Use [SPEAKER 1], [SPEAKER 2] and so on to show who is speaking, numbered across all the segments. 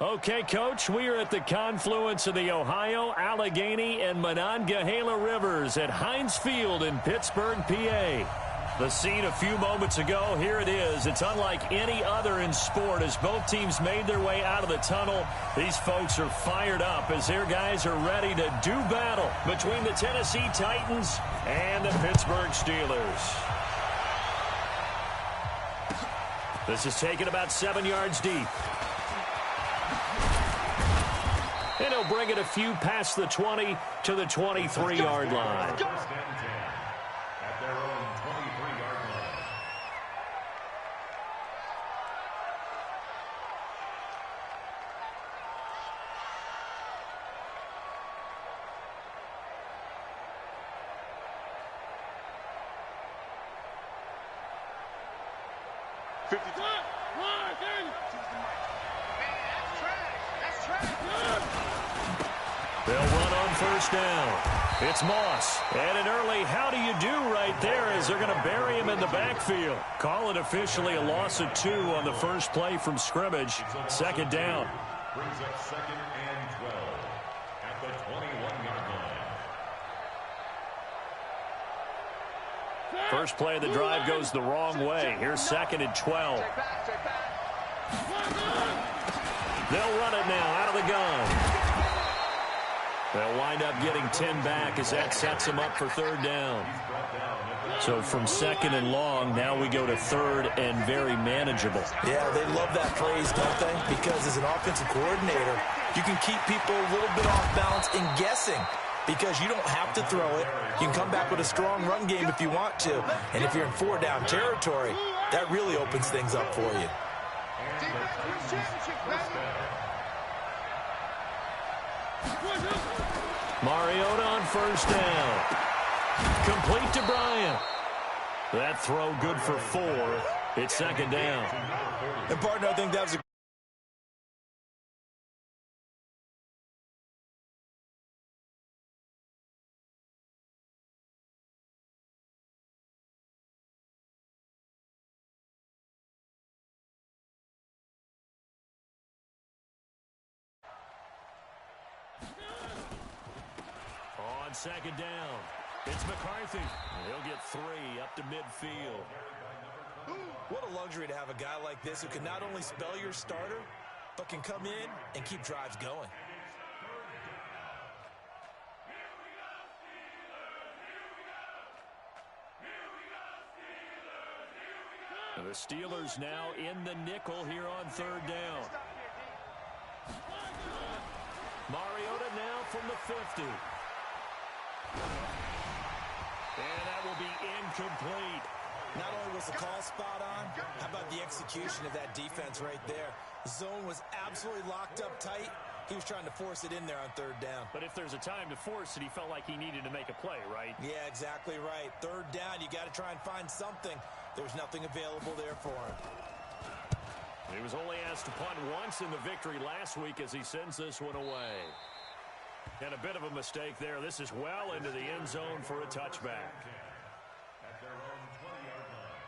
[SPEAKER 1] Okay, Coach, we are at the confluence of the Ohio, Allegheny, and Monongahela Rivers at Heinz Field in Pittsburgh, PA. The scene a few moments ago, here it is. It's unlike any other in sport as both teams made their way out of the tunnel. These folks are fired up as their guys are ready to do battle between the Tennessee Titans and the Pittsburgh Steelers. This is taken about 7 yards deep. And he'll bring it a few past the 20 to the 23-yard line.
[SPEAKER 2] At their own 23-yard line.
[SPEAKER 1] They'll run on first down. It's Moss. And an early how do you do right there as they're going to bury him in the backfield. Call it officially a loss of 2 on the first play from scrimmage. Second down.
[SPEAKER 2] Brings up 2nd and 12 at the 21-yard line.
[SPEAKER 1] First play of the drive goes the wrong way. Here's 2nd and 12. They'll run it now out of the gun. They'll wind up getting 10 back as that sets them up for third down. So from 2nd and long, now we go to 3rd and very manageable.
[SPEAKER 3] Yeah, they love that phrase, don't they? Because as an offensive coordinator, you can keep people a little bit off balance and guessing because you don't have to throw it. You can come back with a strong run game if you want to. And if you're in 4-down territory, that really opens things up for you.
[SPEAKER 1] Mariota on first down. Complete to Bryant. That throw good for 4. It's 2nd down.
[SPEAKER 3] And partner, I think that was a
[SPEAKER 1] on 2nd down. It's McCarthy. He'll get 3 up to midfield.
[SPEAKER 3] What a luxury to have a guy like this who can not only spell your starter, but can come in and keep drives going.
[SPEAKER 1] The Steelers now in the nickel here on 3rd down. Mariota now from the 50. And that will be incomplete.
[SPEAKER 3] Not only was the call spot on, how about the execution of that defense right there? The zone was absolutely locked up tight. He was trying to force it in there on 3rd down.
[SPEAKER 1] But if there's a time to force it, he felt like he needed to make a play, right?
[SPEAKER 3] Yeah, exactly right. 3rd down, you got to try and find something. There was nothing available there for him.
[SPEAKER 1] He was only asked to punt once in the victory last week as he sends this one away. And a bit of a mistake there. This is well into the end zone for a touchback.
[SPEAKER 2] At their own 20-yard line.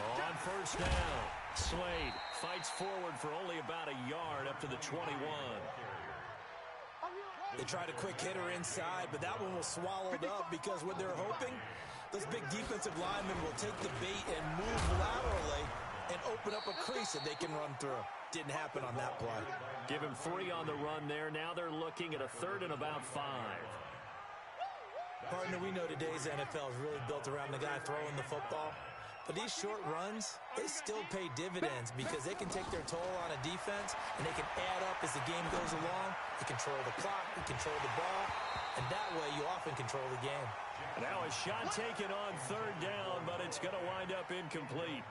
[SPEAKER 1] On first down, Slade fights forward for only about a yard up to the 21.
[SPEAKER 3] They tried a quick hitter inside, but that one was swallowed up because what they're hoping, those big defensive linemen will take the bait and move laterally and open up a crease that they can run through. Didn't happen on that play.
[SPEAKER 1] Give him 3 on the run there. Now they're looking at a 3rd and about 5.
[SPEAKER 3] Partner, we know today's NFL is really built around the guy throwing the football. But these short runs, they still pay dividends because they can take their toll on a defense and they can add up as the game goes along. They control the clock, they control the ball, and that way you often control the game.
[SPEAKER 1] Now a shot taken on 3rd down, but it's going to wind up incomplete.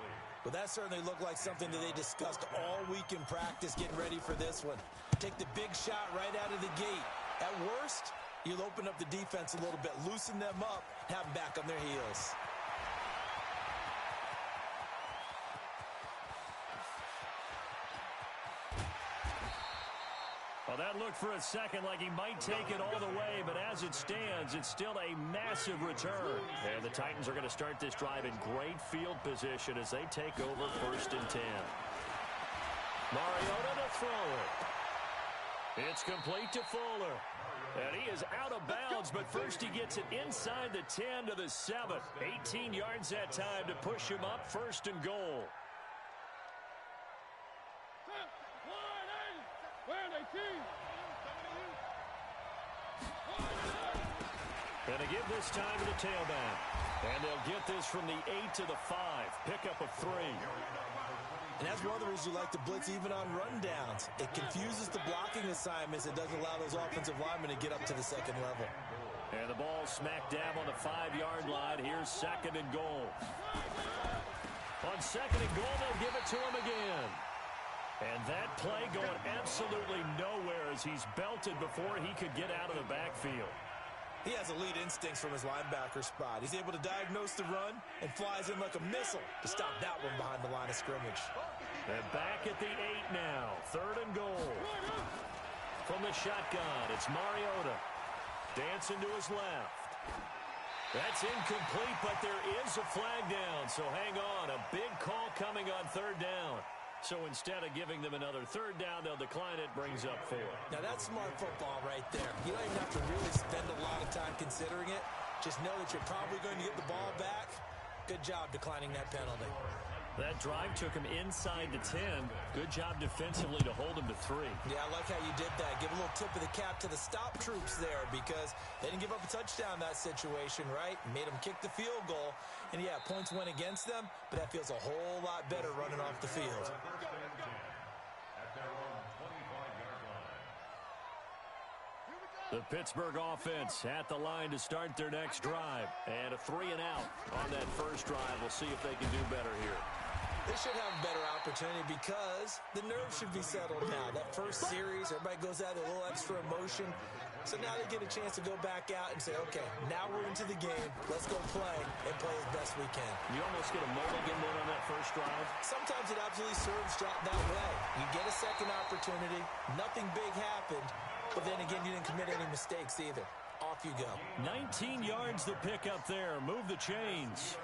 [SPEAKER 3] Well, that certainly looked like something that they discussed all week in practice getting ready for this one. Take the big shot right out of the gate. At worst, you'll open up the defense a little bit, loosen them up, have them back on their heels.
[SPEAKER 1] Well, that looked for a second like he might take it all the way, but as it stands, it's still a massive return. And the Titans are going to start this drive in great field position as they take over 1st and 10. Mariota to throw it. It's complete to Fuller. And he is out of bounds, but first he gets it inside the 10 to the 7. 18 yards that time to push him up 1st and goal. And they give this time to the tailback. And they'll get this from the 8 to the 5. Pickup of 3.
[SPEAKER 3] And that's one of the reasons you like to blitz even on rundowns. It confuses the blocking assignments. It doesn't allow those offensive linemen to get up to the second level.
[SPEAKER 1] And the ball smack dab on the 5-yard line. Here's 2nd and goal. On 2nd and goal, they'll give it to him again. And that play going absolutely nowhere as he's belted before he could get out of the backfield.
[SPEAKER 3] He has elite instincts from his linebacker spot. He's able to diagnose the run and flies in like a missile to stop that one behind the line of scrimmage.
[SPEAKER 1] And back at the 8 now. 3rd and goal. From the shotgun, it's Mariota. Dancing to his left. That's incomplete, but there is a flag down. So hang on. A big call coming on 3rd down. So instead of giving them another 3rd down, they'll decline it, brings up 4.
[SPEAKER 3] Now that's smart football right there. You don't even have to really spend a lot of time considering it. Just know that you're probably going to get the ball back. Good job declining that penalty.
[SPEAKER 1] That drive took him inside the 10. Good job defensively to hold him to 3.
[SPEAKER 3] Yeah, I like how you did that. Give a little tip of the cap to the stop troops there because they didn't give up a touchdown in that situation, right? Made them kick the field goal. And, yeah, points went against them, but that feels a whole lot better running off the field.
[SPEAKER 1] The Pittsburgh offense at the line to start their next drive. And a 3-and-out on that first drive. We'll see if they can do better here.
[SPEAKER 3] They should have a better opportunity because the nerves should be settled now. That first series, everybody goes out with a little extra emotion. So now they get a chance to go back out and say, okay, now we're into the game. Let's go play and play as best we can.
[SPEAKER 1] You almost get a mulligan then on that first drive.
[SPEAKER 3] Sometimes it absolutely serves that way. You get a second opportunity. Nothing big happened. But then again, you didn't commit any mistakes either. Off you go.
[SPEAKER 1] 19 yards to pick up there. Move the chains.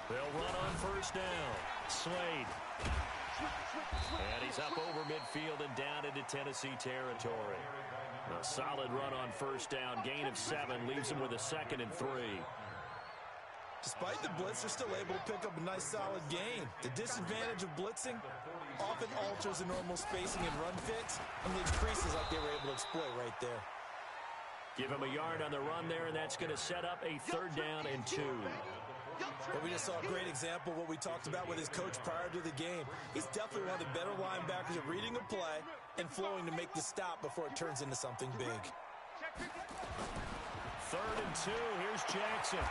[SPEAKER 1] They'll run on 1st down. Slade. And he's up over midfield and down into Tennessee territory. A solid run on 1st down. Gain of 7 leaves him with a 2nd and 3.
[SPEAKER 3] Despite the blitz, they're still able to pick up a nice, solid gain. The disadvantage of blitzing often alters the normal spacing and run fits and leaves creases like they were able to exploit right there.
[SPEAKER 1] Give him a yard on the run there, and that's going to set up a 3rd down and 2.
[SPEAKER 3] Well, we just saw a great example of what we talked about with his coach prior to the game. He's definitely one of the better linebackers at reading a play and flowing to make the stop before it turns into something big.
[SPEAKER 1] 3rd and 2. Here's Jackson.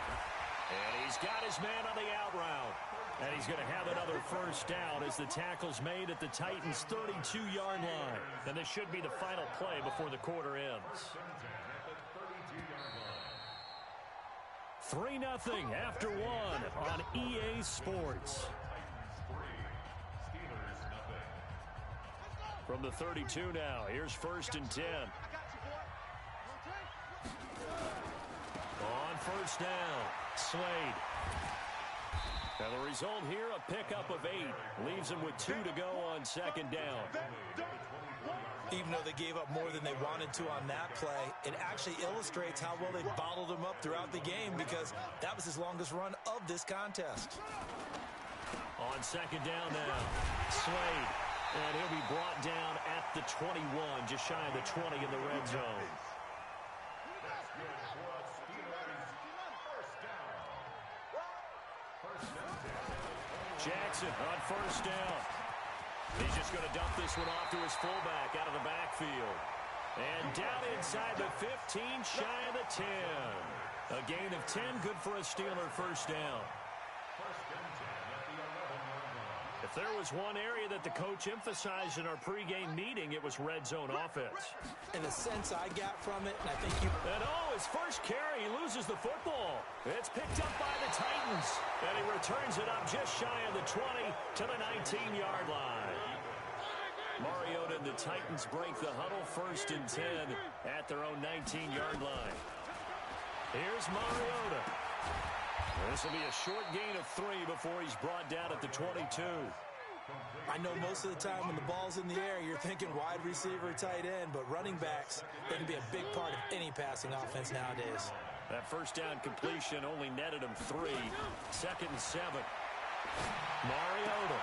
[SPEAKER 1] And he's got his man on the out route. And he's going to have another 1st down as the tackle's made at the Titans' 32-yard line. And this should be the final play before the quarter ends. 3-0 after 1 on EA Sports. From the 32 now, here's 1st and 10. On 1st down, Slade. And the result here, a pickup of 8. Leaves them with 2 to go on 2nd down.
[SPEAKER 3] Even though they gave up more than they wanted to on that play, it actually illustrates how well they bottled them up throughout the game because that was his longest run of this contest.
[SPEAKER 1] On 2nd down now, Slade. And he'll be brought down at the 21, just shy of the 20 in the red zone. Jackson on 1st down. He's just going to dump this one off to his fullback out of the backfield. And down inside the 15, shy of the 10. A gain of 10, good for a Steeler first down. If there was one area that the coach emphasized in our pregame meeting, it was red zone offense.
[SPEAKER 3] In the sense I got from it, and I think you...
[SPEAKER 1] And his first carry, he loses the football. It's picked up by the Titans. And he returns it up just shy of the 20 to the 19-yard line. Mariota and the Titans break the huddle, 1st and 10 at their own 19-yard line. Here's Mariota. This will be a short gain of 3 before he's brought down at the 22.
[SPEAKER 3] I know most of the time when the ball's in the air, you're thinking wide receiver, tight end, but running backs, they can be a big part of any passing offense nowadays.
[SPEAKER 1] That first down completion only netted him 3. 2nd and 7. Mariota.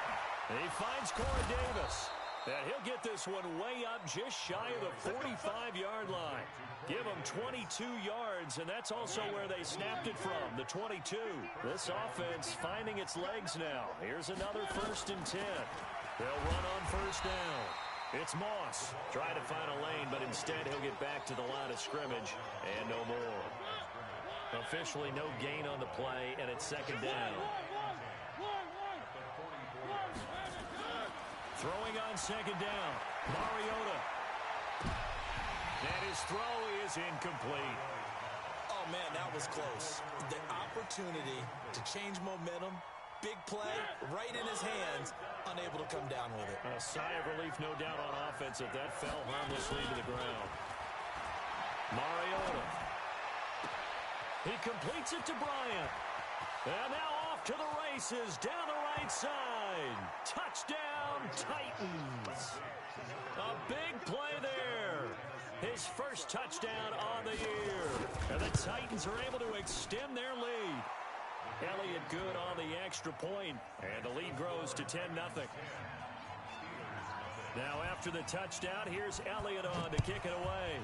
[SPEAKER 1] He finds Corey Davis. And he'll get this one way up just shy of the 45-yard line. Give him 22 yards, and that's also where they snapped it from, the 22. This offense finding its legs now. Here's another 1st and 10. They'll run on 1st down. It's Moss. Try to find a lane, but instead he'll get back to the line of scrimmage and no more. Officially no gain on the play, and it's 2nd down. Throwing on 2nd down, Mariota. And his throw is incomplete.
[SPEAKER 3] Oh, man, that was close. The opportunity to change momentum, big play, right in his hands, unable to come down with it.
[SPEAKER 1] A sigh of relief, no doubt, on offense if that fell harmlessly to the ground. Mariota. He completes it to Bryant. And now off to the races, down the right side. Touchdown, Titans. A big play there. His first touchdown on the year. And the Titans are able to extend their lead. Elliott good on the extra point, and the lead grows to 10-0. Now after the touchdown, here's Elliott on to kick it away.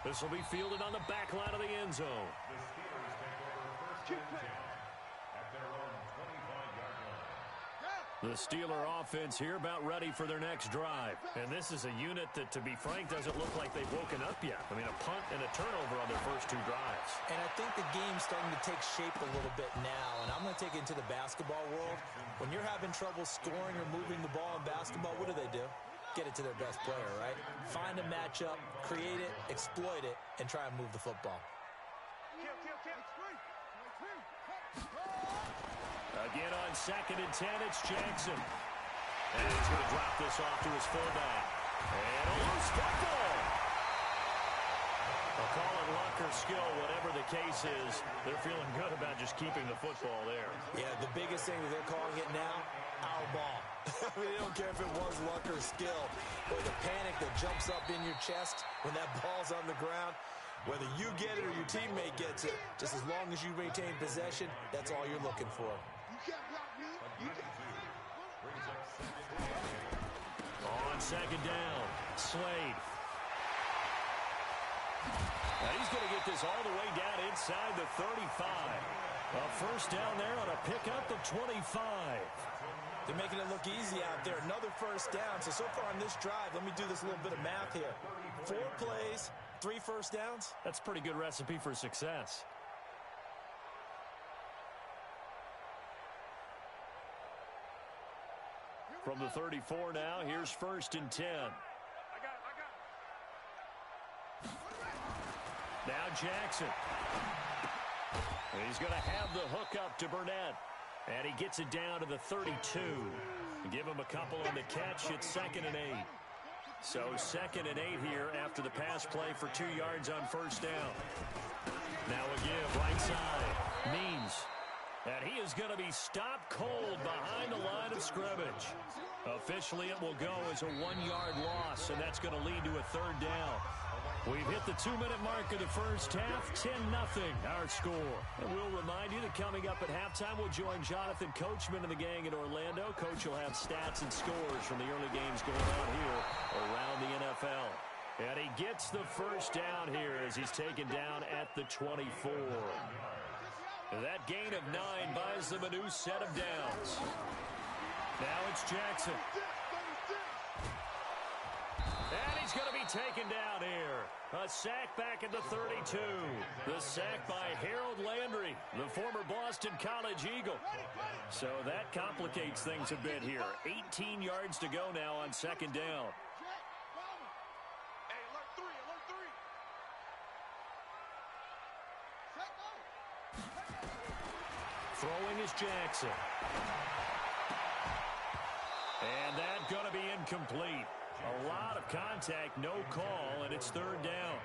[SPEAKER 1] This will be fielded on the back line of the end zone.
[SPEAKER 2] The Steelers take over 1st and 10 at their own 25-yard line.
[SPEAKER 1] The Steeler offense here about ready for their next drive. And this is a unit that, to be frank, doesn't look like they've woken up yet. I mean, a punt and a turnover on their first 2 drives.
[SPEAKER 3] And I think the game's starting to take shape a little bit now. And I'm going to take it into the basketball world. When you're having trouble scoring or moving the ball in basketball, what do? Get it to their best player, right? Find a matchup, create it, exploit it, and try and move the football.
[SPEAKER 1] Again on 2nd and 10, it's Jackson. And he's going to drop this off to his fullback. And a loose football. I'll call it luck or skill, whatever the case is. They're feeling good about just keeping the football there.
[SPEAKER 3] Yeah, the biggest thing that they're calling it now, our ball. They don't care if it was luck or skill. Or the panic that jumps up in your chest when that ball's on the ground. Whether you get it or your teammate gets it, just as long as you maintain possession, that's all you're looking for.
[SPEAKER 1] On 2nd down, Slade. Now he's going to get this all the way down inside the 35. A first down there on a pickup of 25.
[SPEAKER 3] They're making it look easy out there. Another first down. So far on this drive, let me do this little bit of math here. 4 plays, 3 first downs.
[SPEAKER 1] That's a pretty good recipe for success. From the 34 now, here's 1st and 10. Now Jackson. And he's going to have the hook up to Burnett. And he gets it down to the 32. Give him a couple on the catch. It's 2nd and 8. So 2nd and 8 here after the pass play for 2 yards on first down. Now a give right side. Means. And he is going to be stopped cold behind the line of scrimmage. Officially, it will go as a 1-yard loss, and that's going to lead to a 3rd down. We've hit the 2-minute mark of the first half, 10-0 our score. And we'll remind you that coming up at halftime, we'll join Jonathan Coachman and the gang in Orlando. Coach will have stats and scores from the early games going on here around the NFL. And he gets the first down here as he's taken down at the 24. That gain of 9 buys them a new set of downs. Now it's Jackson. taken down here. A sack back at the 32. The sack by Harold Landry, the former Boston College Eagle. So that complicates things a bit here. 18 yards to go now on second down. Throwing is Jackson. And that's going to be incomplete. A lot of contact, no call, and it's third down.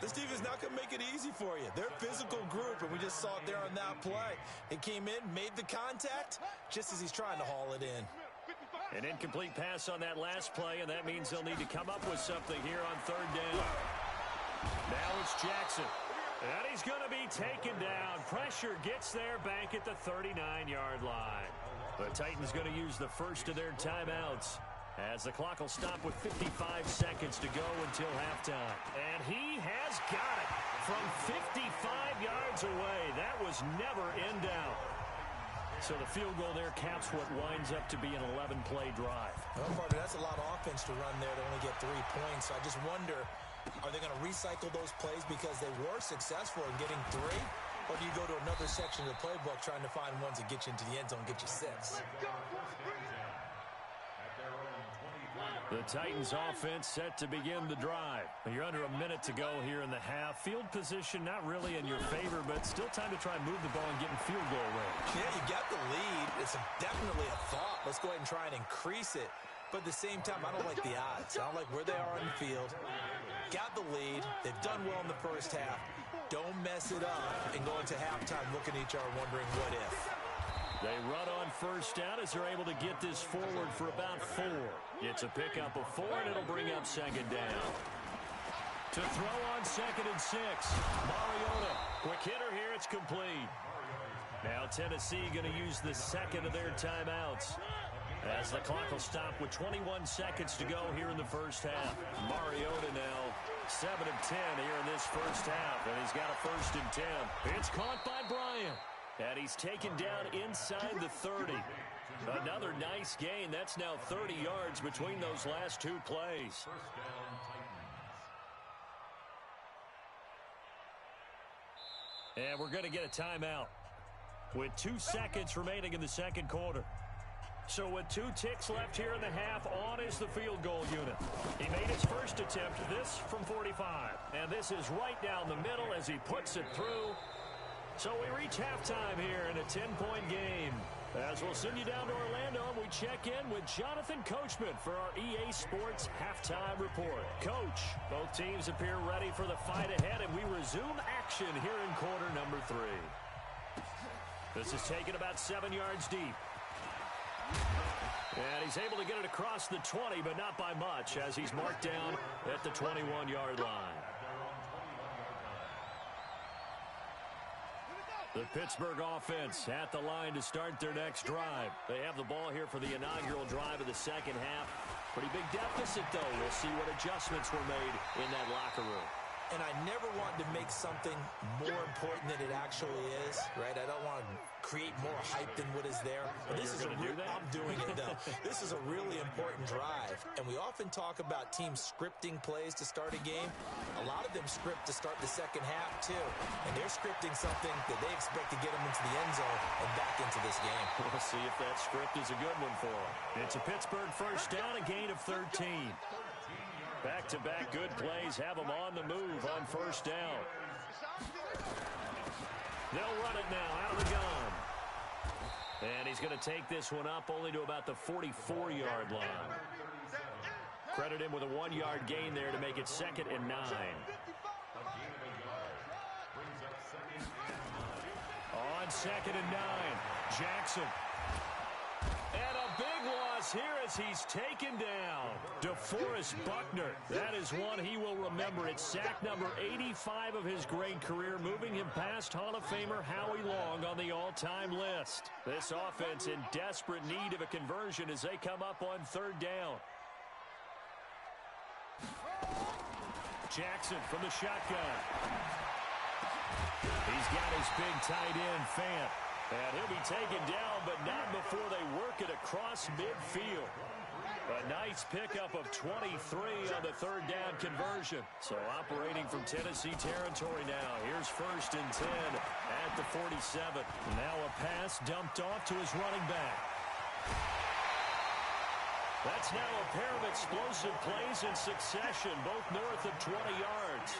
[SPEAKER 3] This defense is not going to make it easy for you. They're a physical group, and we just saw it there on that play. It came in, made the contact, just as he's trying to haul it in.
[SPEAKER 1] An incomplete pass on that last play, and that means they'll need to come up with something here on third down. Now it's Jackson. And he's going to be taken down. Pressure gets there back at the 39-yard line. The Titans going to use the first of their timeouts, as the clock will stop with 55 seconds to go until halftime. And he has got it from 55 yards away. That was never in doubt. So the field goal there caps what winds up to be an 11-play drive.
[SPEAKER 3] Well, partner, that's a lot of offense to run there to only get 3 points. So I just wonder, are they going to recycle those plays because they were successful in getting 3? Or do you go to another section of the playbook trying to find ones that get you into the end zone and get you 6?
[SPEAKER 1] The Titans offense set to begin the drive. You're under a minute to go here in the half. Field position not really in your favor, but still time to try and move the ball and get in field goal range.
[SPEAKER 3] Yeah, you got the lead. It's definitely a thought. Let's go ahead and try and increase it. But at the same time, I don't like the odds. I don't like where they are on the field. Got the lead. They've done well in the first half. Don't mess it up and go into halftime looking at each other wondering what if.
[SPEAKER 1] They run on first down as they're able to get this forward for about 4. It's a pickup of 4, and it'll bring up second down. To throw on 2nd and 6. Mariota. Quick hitter here. It's complete. Now Tennessee going to use the second of their timeouts, as the clock will stop with 21 seconds to go here in the first half. Mariota now 7 of 10 here in this first half, and he's got a 1st and 10. It's caught by Bryant, and he's taken down inside the 30. Another nice gain. That's now 30 yards between those last 2 plays. And we're going to get a timeout with 2 seconds remaining in the second quarter. So with 2 ticks left here in the half, on is the field goal unit. He made his first attempt, this from 45. And this is right down the middle as he puts it through. So we reach halftime here in a 10-point game. As we'll send you down to Orlando, and we check in with Jonathan Coachman for our EA Sports Halftime Report. Coach, both teams appear ready for the fight ahead, and we resume action here in quarter number 3. This is taken about 7 yards deep. And he's able to get it across the 20, but not by much, as he's marked down at the 21-yard line. The Pittsburgh offense at the line to start their next drive. They have the ball here for the inaugural drive of the second half. Pretty big deficit, though. We'll see what adjustments were made in that locker room.
[SPEAKER 3] And I never want to make something more important than it actually is, right? I don't want to create more hype than what is there. But this is I'm doing it, though. This is a really important drive. And we often talk about teams scripting plays to start a game. A lot of them script to start the second half, too. And they're scripting something that they expect to get them into the end zone and back into this game.
[SPEAKER 1] We'll see if that script is a good one for them. It's a Pittsburgh first down, a gain of 13. Back-to-back good plays have them on the move on first down. They'll run it now out of the gun. And he's going to take this one up only to about the 44-yard line. Credit him with a 1-yard gain there to make it 2nd and 9. On 2nd and 9, Jackson. And a big loss here as he's taken down. DeForest Buckner. That is one he will remember. It's sack number 85 of his great career, moving him past Hall of Famer Howie Long on the all-time list. This offense in desperate need of a conversion as they come up on third down. Jackson from the shotgun. He's got his big tight end, Fant. And he'll be taken down, but not before they work it across midfield. A nice pickup of 23 on the third down conversion. So operating from Tennessee territory now. Here's 1st and 10 at the 47. Now a pass dumped off to his running back. That's now a pair of explosive plays in succession, both north of 20 yards.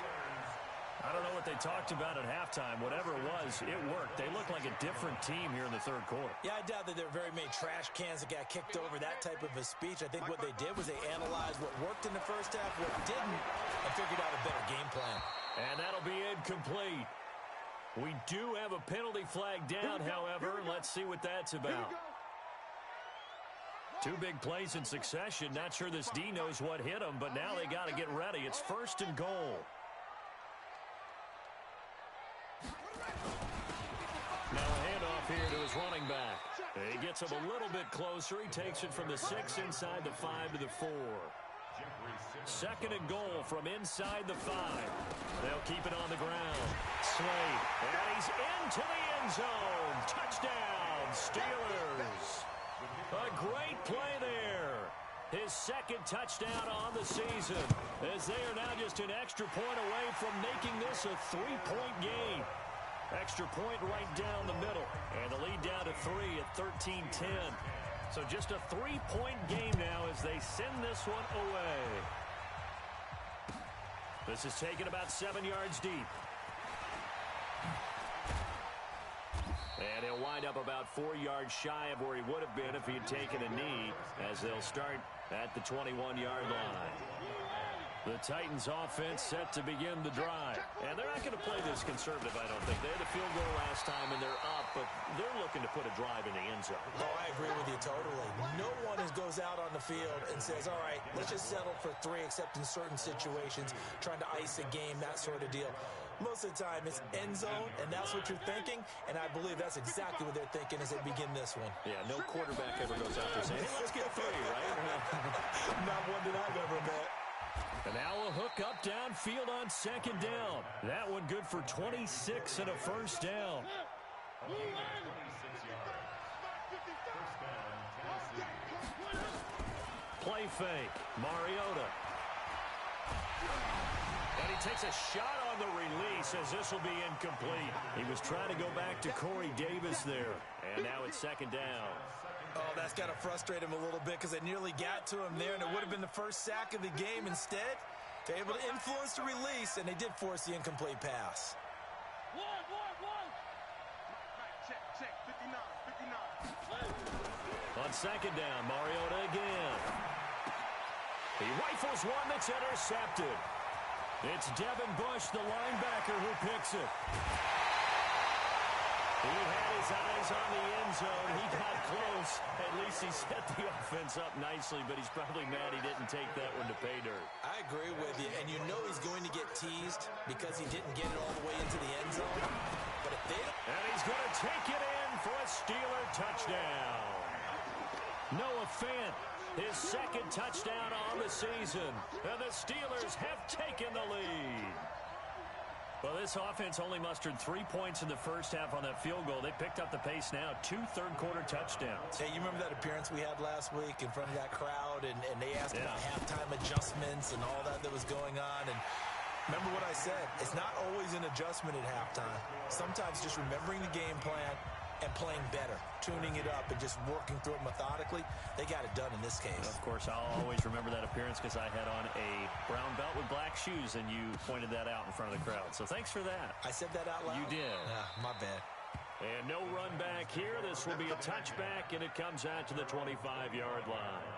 [SPEAKER 1] I don't know what they talked about at halftime. Whatever it was, it worked. They look like a different team here in the third quarter.
[SPEAKER 3] Yeah, I doubt that there are very many trash cans that got kicked over, that type of a speech. I think what they did was they analyzed what worked in the first half, what didn't, and figured out a better game plan.
[SPEAKER 1] And that'll be incomplete. We do have a penalty flag down, however. Let's see what that's about. 2 big plays in succession. Not sure this D knows what hit him, but now they got to get ready. It's 1st and goal. Now a handoff here to his running back. He gets him a little bit closer. He takes it from the 6 inside the 5 to the 4. 2nd and goal from inside the 5. They'll keep it on the ground. Slade, and he's into the end zone. Touchdown, Steelers. A great play there. His 2nd touchdown on the season, as they are now just an extra point away from making this a 3-point game. Extra point right down the middle, and the lead down to 3 at 13-10. So just a 3-point game now as they send this one away. This is taken about 7 yards deep. And he'll wind up about 4 yards shy of where he would have been if he had taken a knee, as they'll start at the 21-yard line. The Titans offense set to begin the drive. And they're not going to play this conservative, I don't think. They had a field goal last time, and they're up, but they're looking to put a drive in the end zone.
[SPEAKER 3] Oh, I agree with you totally. No one goes out on the field and says, all right, let's just settle for 3, except in certain situations, trying to ice a game, that sort of deal. Most of the time, it's end zone, and that's what you're thinking, and I believe that's exactly what they're thinking as they begin this one.
[SPEAKER 1] Yeah, no quarterback ever goes out there saying, hey, let's get 3, right?
[SPEAKER 3] Not one that I've ever met.
[SPEAKER 1] And now a hook up downfield on 2nd down. That one good for 26 and a 1st down. Play fake. Mariota. And he takes a shot on the release as this will be incomplete. He was trying to go back to Corey Davis there. And now it's 2nd down.
[SPEAKER 3] Oh, that's got to frustrate him a little bit because they nearly got to him there, and it would have been the first sack of the game. Instead, they're able to influence the release, and they did force the incomplete pass.
[SPEAKER 1] On 2nd down, Mariota again. He rifles one that's intercepted. It's Devin Bush, the linebacker, who picks it. He had his eyes on the end zone. He got close. At least he set the offense up nicely, but he's probably mad he didn't take that one to pay dirt.
[SPEAKER 3] I agree with you, and you know he's going to get teased because he didn't get it all the way into the end zone. But if they...
[SPEAKER 1] And he's going to take it in for a Steeler touchdown. Noah Fant, his 2nd touchdown on the season. And the Steelers have taken the lead. Well, this offense only mustered 3 points in the first half on that field goal. They picked up the pace now. 2 third-quarter touchdowns.
[SPEAKER 3] Hey, you remember that appearance we had last week in front of that crowd, and they asked about halftime adjustments and all that was going on, and remember what I said. It's not always an adjustment at halftime. Sometimes just remembering the game plan and playing better, tuning it up and just working through it methodically. They got it done in this case.
[SPEAKER 1] Of course, I'll always remember that appearance because I had on a brown belt with black shoes, and you pointed that out in front of the crowd. So thanks for that.
[SPEAKER 3] I said that out loud?
[SPEAKER 1] You did.
[SPEAKER 3] My bad.
[SPEAKER 1] And no run back here. This will be a touchback, and it comes out to the 25-yard line.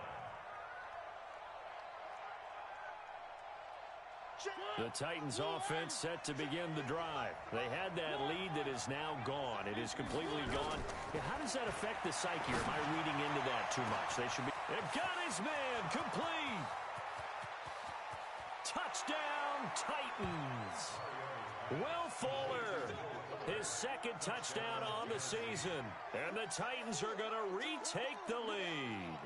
[SPEAKER 1] The Titans offense set to begin the drive. They had that lead that is now gone. It is completely gone. How does that affect the psyche? Or am I reading into that too much? They should be... They've got his man complete. Touchdown, Titans. Will Fuller, his 2nd touchdown on the season. And the Titans are going to retake the lead.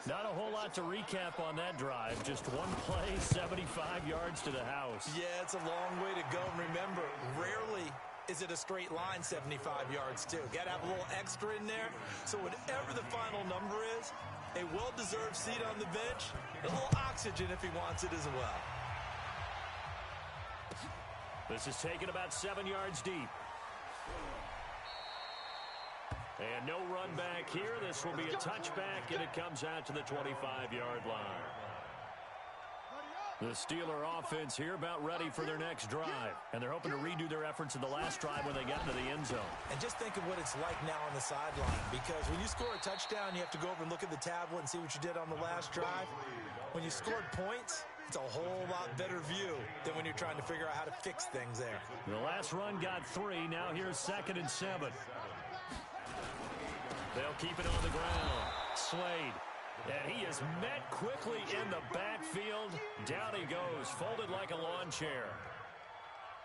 [SPEAKER 1] Not a whole lot to recap on that drive. Just one play, 75 yards to the house.
[SPEAKER 3] Yeah, it's a long way to go. And remember, rarely is is it a straight line 75 yards, too? Got to have a little extra in there. So whatever the final number is, a well-deserved seat on the bench, a little oxygen if he wants it as well.
[SPEAKER 1] This is taken about 7 yards deep. And no run back here. This will be a touchback, and it comes out to the 25-yard line. The Steeler offense here about ready for their next drive. And they're hoping to redo their efforts in the last drive when they got into the end zone.
[SPEAKER 3] And just think of what it's like now on the sideline. Because when you score a touchdown, you have to go over and look at the tablet and see what you did on the last drive. When you scored points, it's a whole lot better view than when you're trying to figure out how to fix things there.
[SPEAKER 1] The last run got 3. Now here's 2nd and 7. They'll keep it on the ground. Slade. And he is met quickly in the backfield. Down he goes, folded like a lawn chair.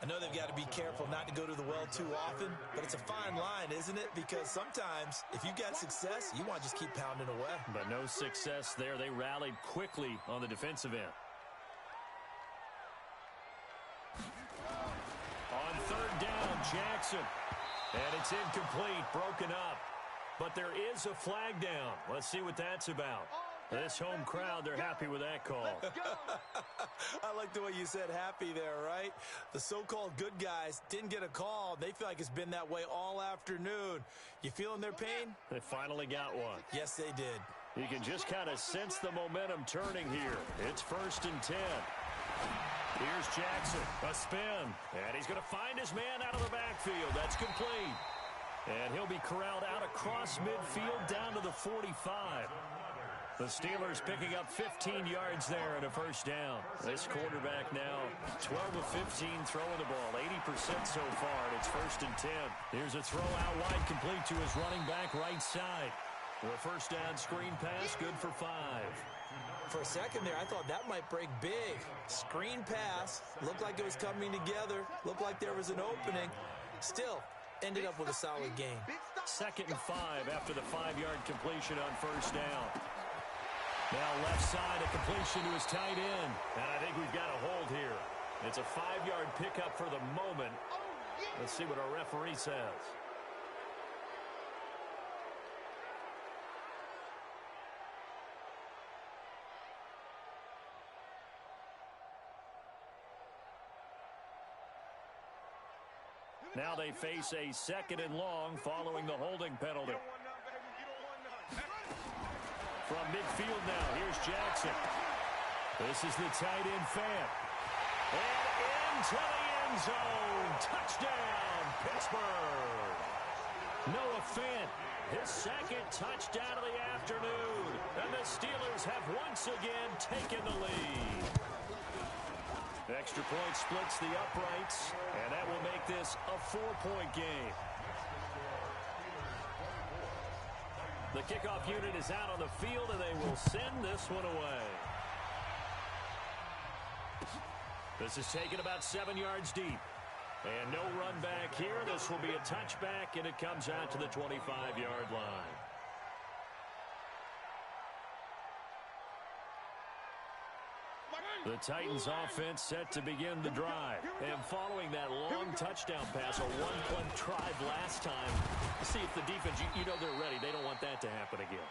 [SPEAKER 3] I know they've got to be careful not to go to the well too often, but it's a fine line, isn't it? Because sometimes, if you got success, you want to just keep pounding away.
[SPEAKER 1] But no success there. They rallied quickly on the defensive end. On 3rd down, Jackson. And it's incomplete, broken up. But there is a flag down. Let's see what that's about. This home crowd, they're happy with that call.
[SPEAKER 3] I like the way you said happy there, right? The so-called good guys didn't get a call. They feel like it's been that way all afternoon. You feeling their pain?
[SPEAKER 1] They finally got one.
[SPEAKER 3] Yes, they did.
[SPEAKER 1] You can just kind of sense the momentum turning here. It's 1st and 10. Here's Jackson, a spin. And he's going to find his man out of the backfield. That's complete. And he'll be corralled out across midfield down to the 45. The Steelers picking up 15 yards there and a 1st down. This quarterback now 12 of 15 throwing the ball, 80% so far, and it's 1st and 10. Here's a throw out wide, complete to his running back right side. The 1st down screen pass, good for 5.
[SPEAKER 3] For a second there, I thought that might break big. Screen pass, looked like it was coming together, looked like there was an opening. Still, ended up with a solid game.
[SPEAKER 1] 2nd and 5 after the 5-yard completion on 1st down. Now left side, a completion to his tight end. And I think we've got a hold here. It's a 5-yard pickup for the moment. Let's see what our referee says. Now they face a 2nd and long following the holding penalty. From midfield now, here's Jackson. This is the tight end Fant. And into the end zone. Touchdown, Pittsburgh. Noah Fant, his 2nd touchdown of the afternoon. And the Steelers have once again taken the lead. The extra point splits the uprights, and that will make this a 4-point game. The kickoff unit is out on the field, and they will send this one away. This is taken about 7 yards deep. And no run back here. This will be a touchback, and it comes out to the 25-yard line. The Titans offense set to begin the drive. And following that long touchdown pass, a one-play drive last time, see if the defense, you know they're ready. They don't want that to happen again.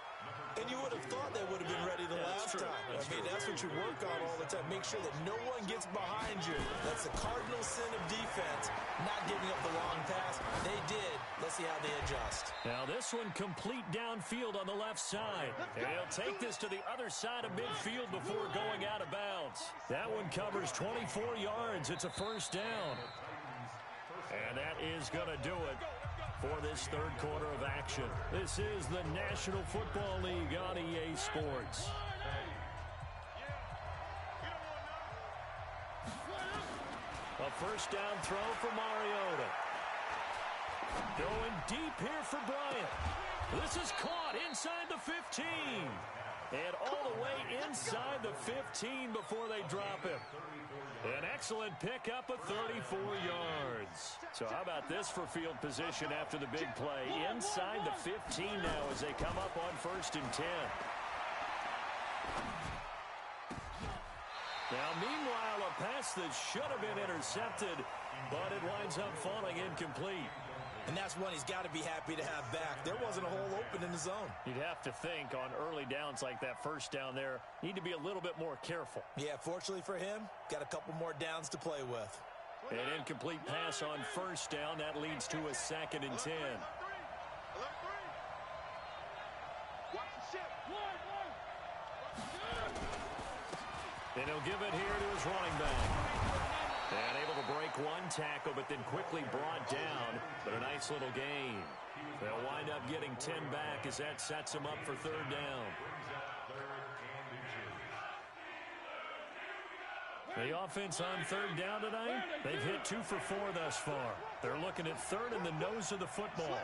[SPEAKER 3] And you would have thought they would have been ready the last time. That's what you work on all the time. Make sure that no one gets behind you. That's the cardinal sin of defense, not giving up the long pass. They did. Let's see how they adjust.
[SPEAKER 1] Now this one complete downfield on the left side. And he'll take this to the other side of midfield before going out of bounds. That one covers 24 yards. It's a 1st down. And that is going to do it for this 3rd quarter of action. This is the National Football League on EA Sports. A 1st down throw for Mariota. Going deep here for Bryant. This is caught inside the 15. And all the way inside the 15 before they drop him. An excellent pickup of 34 yards. So how about this for field position after the big play? Inside the 15 now as they come up on 1st and 10. Now, meanwhile, a pass that should have been intercepted but it winds up falling incomplete.
[SPEAKER 3] And that's one he's got to be happy to have back. There wasn't a hole open in the zone.
[SPEAKER 1] You'd have to think on early downs like that first down there, need to be a little bit more careful.
[SPEAKER 3] Yeah, fortunately for him, got a couple more downs to play with.
[SPEAKER 1] An incomplete pass on first down. That leads to a 2nd and 10. And he'll give it here to his running back. And able to break one tackle, but then quickly brought down. But a nice little gain. They'll wind up getting 10 back as that sets them up for 3rd down. The offense on 3rd down tonight, they've hit 2 for 4 thus far. They're looking at 3rd in the nose of the football.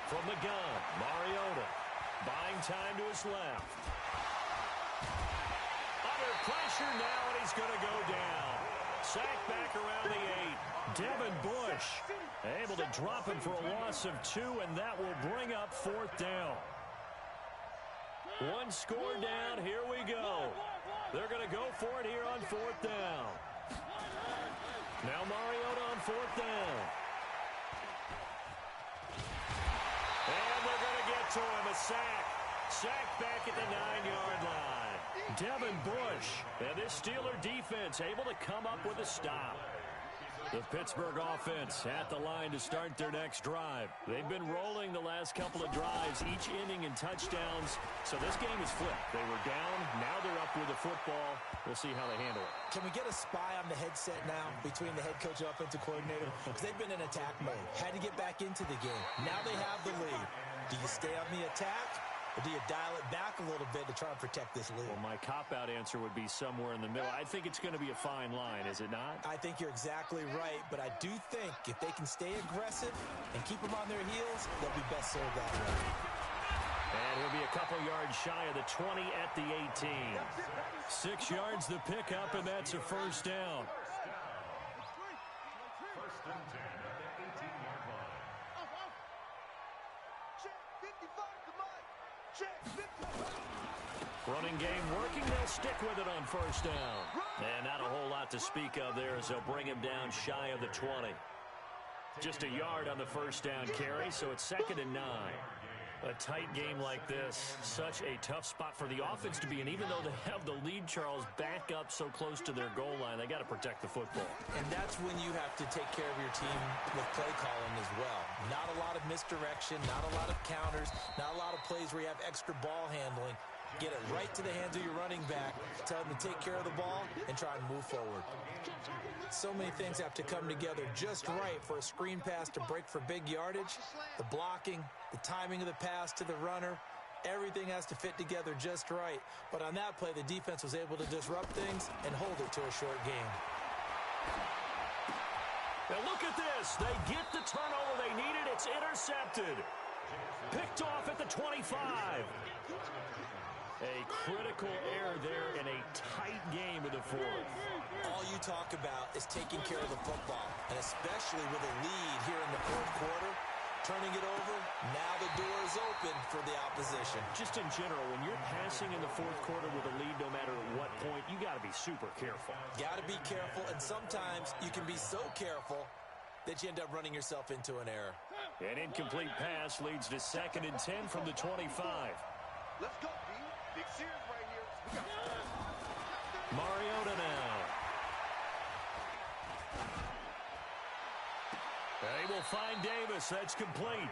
[SPEAKER 1] From the gun, Mariota buying time to his left. Under pressure now, and he's going to go down. Sacked back around the 8. Devin Bush able to drop him for a loss of 2, and that will bring up 4th down. 1 score down. Here we go. They're going to go for it here on 4th down. Now Mariota on 4th down. And they're going to get to him. A sack. Sack back at the 9-yard line. Devin Bush and this Steeler defense able to come up with a stop. The Pittsburgh offense at the line to start their next drive. They've been rolling the last couple of drives, each inning in touchdowns. So this game is flipped. They were down. Now they're up with the football. We'll see how they handle it.
[SPEAKER 3] Can we get a spy on the headset now between the head coach and offensive coordinator? Because they've been in attack mode. Had to get back into the game. Now they have the lead. Do you stay on the attack? Or do you dial it back a little bit to try and protect this lead?
[SPEAKER 1] Well, my cop-out answer would be somewhere in the middle. I think it's going to be a fine line, is it not?
[SPEAKER 3] I think you're exactly right, but I do think if they can stay aggressive and keep them on their heels, they'll be best served that way.
[SPEAKER 1] And he'll be a couple yards shy of the 20 at the 18. 6 yards the pickup, and that's a 1st down.
[SPEAKER 2] 1st and 10 at the 18-yard line.
[SPEAKER 1] Running game working. They'll stick with it on 1st down. And not a whole lot to speak of there as they'll bring him down shy of the 20. Just a yard on the 1st down carry, so it's 2nd and 9. A tight game like this, such a tough spot for the offense to be in. Even though they have the lead, Charles, back up so close to their goal line, they got to protect the football.
[SPEAKER 3] And that's when you have to take care of your team with play calling as well. Not a lot of misdirection, not a lot of counters, not a lot of plays where you have extra ball handling. Get it right to the hands of your running back, tell them to take care of the ball, and try and move forward. So many things have to come together just right for a screen pass to break for big yardage. The blocking, the timing of the pass to the runner, everything has to fit together just right. But on that play, the defense was able to disrupt things and hold it to a short game.
[SPEAKER 1] Now look at this. They get the turnover they needed. It's intercepted. Picked off at the 25. A critical error there in a tight game in the 4th.
[SPEAKER 3] All you talk about is taking care of the football, and especially with a lead here in the 4th quarter, turning it over, now the door is open for the opposition.
[SPEAKER 1] Just in general, when you're passing in the 4th quarter with a lead, no matter at what point, you got to be super careful.
[SPEAKER 3] Got to be careful, and sometimes you can be so careful that you end up running yourself into an error.
[SPEAKER 1] An incomplete pass leads to 2nd and 10 from the 25.
[SPEAKER 4] Let's go, B. Big series right here.
[SPEAKER 1] Mariota now. They will find Davis. That's complete.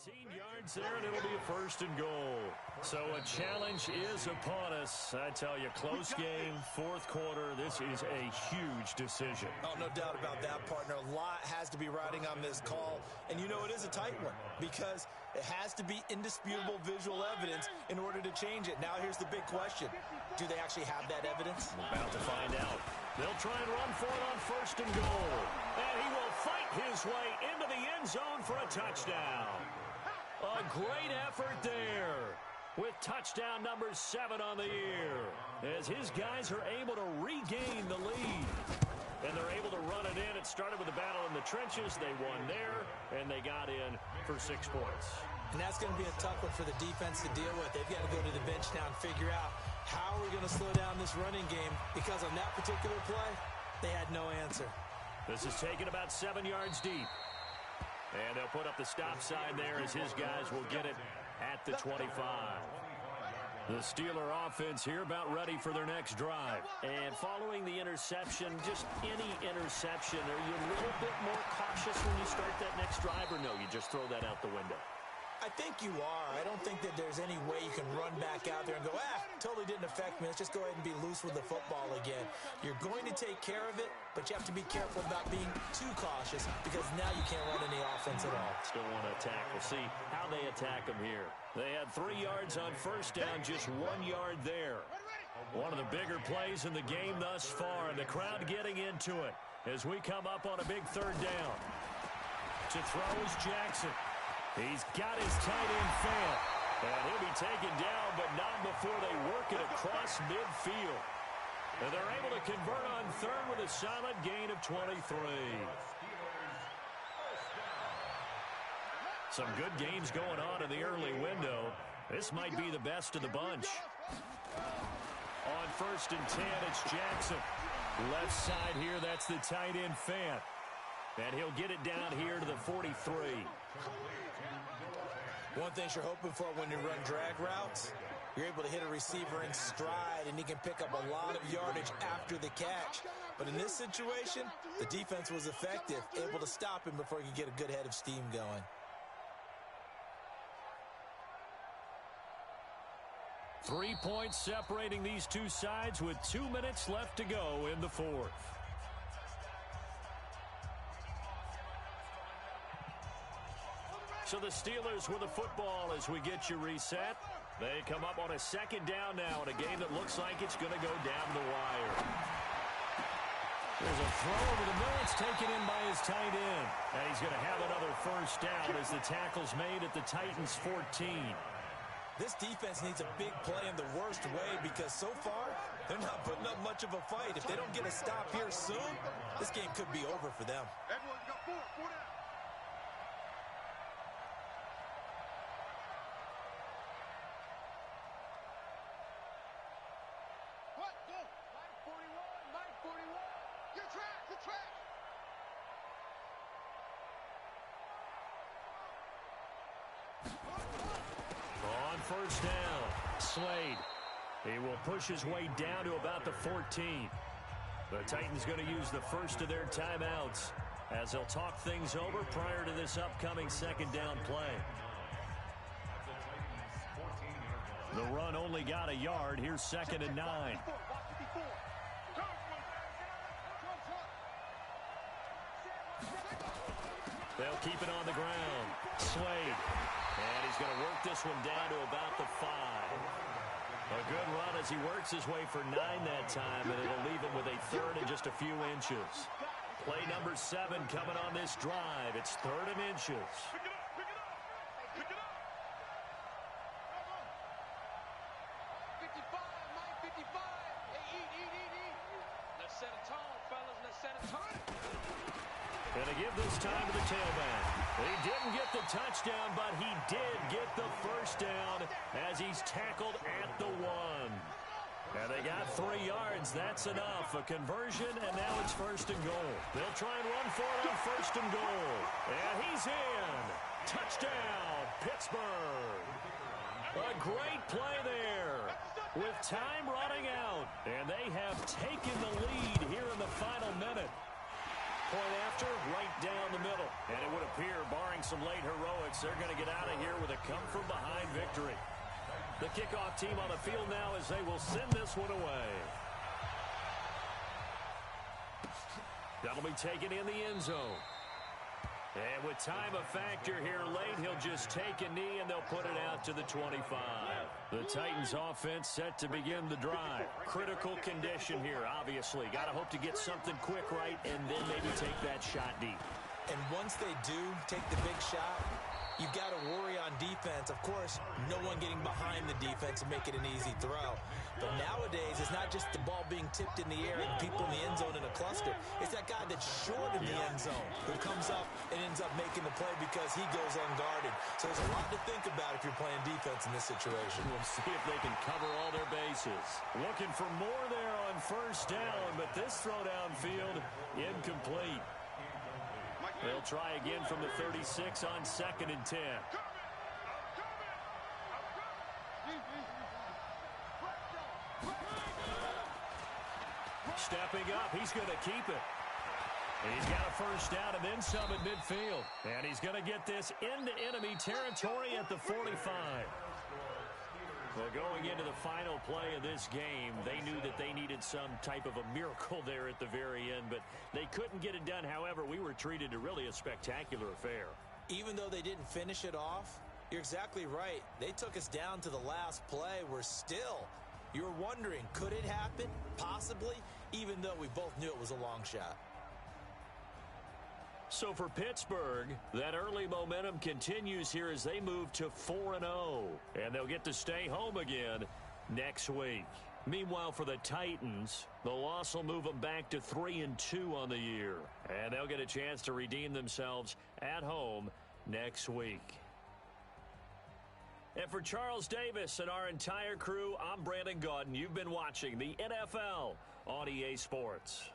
[SPEAKER 1] 18 yards there, and it'll be a 1st and goal. So a challenge is upon us. I tell you, close game, 4th quarter. This is a huge decision.
[SPEAKER 3] Oh, no doubt about that, partner. A lot has to be riding on this call. And you know it is a tight one because it has to be indisputable visual evidence in order to change it. Now here's the big question. Do they actually have that evidence?
[SPEAKER 1] We're about to find out. They'll try and run for it on 1st and goal. And he will fight his way into the end zone for a touchdown. A great effort there with touchdown number 7 on the year as his guys are able to regain the lead. and they're able to run it in. It started with a battle in the trenches. They won there, and they got in for 6 points.
[SPEAKER 3] And that's going to be a tough one for the defense to deal with. They've got to go to the bench now and figure out how we're going to slow down this running game, because on that particular play, they had no answer.
[SPEAKER 1] This is taken about 7 yards deep. And they'll put up the stop sign there as his guys will get it at the 25. The Steeler offense here about ready for their next drive. And following the interception, just any interception, are you a little bit more cautious when you start that next drive, or no, you just throw that out the window?
[SPEAKER 3] I think you are. I don't think that there's any way you can run back out there and go, totally didn't affect me. Let's just go ahead and be loose with the football again. You're going to take care of it, but you have to be careful about being too cautious, because now you can't run any offense at all.
[SPEAKER 1] Still want to attack. We'll see how they attack them here. They had 3 yards on first down, just 1 yard there. One of the bigger plays in the game thus far, and the crowd getting into it as we come up on a big 3rd down. To throw is Jackson. He's got his tight end Fant, and he'll be taken down, but not before they work it across midfield. And they're able to convert on 3rd with a solid gain of 23. Some good games going on in the early window. This might be the best of the bunch. On 1st and 10, it's Jackson. Left side here, that's the tight end Fant. And he'll get it down here to the 43.
[SPEAKER 3] One thing you're hoping for when you run drag routes, you're able to hit a receiver in stride, and he can pick up a lot of yardage after the catch. But in this situation, the defense was effective, able to stop him before he could get a good head of steam going.
[SPEAKER 1] 3 points separating these two sides with 2 minutes left to go in the 4th. So the Steelers with the football as we get you reset. They come up on a 2nd down now in a game that looks like it's going to go down the wire. There's a throw over the middle. It's taken in by his tight end. And he's going to have another 1st down as the tackle's made at the Titans' 14.
[SPEAKER 3] This defense needs a big play in the worst way, because so far, they're not putting up much of a fight. If they don't get a stop here soon, this game could be over for them.
[SPEAKER 4] Everyone got 4 down. What? Go. Mike 41, Mike 41. Your track, your track.
[SPEAKER 1] On 1st down, Slade. He will push his way down to about the 14. The Titans going to use the first of their timeouts as they'll talk things over prior to this upcoming 2nd down play. The run only got a yard. Here's 2nd and 9. They'll keep it on the ground. Slade. And he's going to work this one down to about the 5. A good run as he works his way for 9 that time, and it'll leave him with a 3rd and just a few inches. Play number 7 coming on this drive. It's 3rd and inches.
[SPEAKER 4] Pick it up, pick it up, pick it up. 55, Mike 55. Hey, eat. Let's set a tone, fellas. Let's set a tone.
[SPEAKER 1] Going to give this time to the tailback. He didn't get the touchdown, but he did get the 1st down as he's tackled at the 1. And they got 3 yards. That's enough. A conversion, and now it's 1st and goal. They'll try and run for it on 1st and goal. And he's in. Touchdown, Pittsburgh. A great play there with time running out. And they have taken the lead here in the final minute. Point after, right down the middle. And it would appear, barring some late heroics, they're going to get out of here with a come-from-behind victory. The kickoff team on the field now as they will send this one away. That'll be taken in the end zone. And with time a factor here late, he'll just take a knee and they'll put it out to the 25. The Titans offense set to begin the drive. Critical condition here, obviously. Got to hope to get something quick right and then maybe take that shot deep.
[SPEAKER 3] And once they do take the big shot, you've got to worry on defense. Of course, no one getting behind the defense and make it an easy throw. But nowadays, it's not just the ball being tipped in the air and people in the end zone in a cluster. It's that guy that's short in the end zone who comes up and ends up making the play because he goes unguarded. So there's a lot to think about if you're playing defense in this situation.
[SPEAKER 1] We'll see if they can cover all their bases. Looking for more there on first down, but this throw downfield incomplete. They'll try again from the 36 on 2nd and 10. Stepping up, he's going to keep it. He's got a first down and then some at midfield. And he's going to get this into enemy territory at the 45. Well, going into the final play of this game, they knew that they needed some type of a miracle there at the very end, but they couldn't get it done. However, we were treated to really a spectacular affair.
[SPEAKER 3] Even though they didn't finish it off, you're exactly right. They took us down to the last play. You're wondering, could it happen? Possibly, even though we both knew it was a long shot.
[SPEAKER 1] So for Pittsburgh, that early momentum continues here as they move to 4-0. And they'll get to stay home again next week. Meanwhile, for the Titans, the loss will move them back to 3-2 on the year. And they'll get a chance to redeem themselves at home next week. And for Charles Davis and our entire crew, I'm Brandon Gaudin. You've been watching the NFL on EA Sports.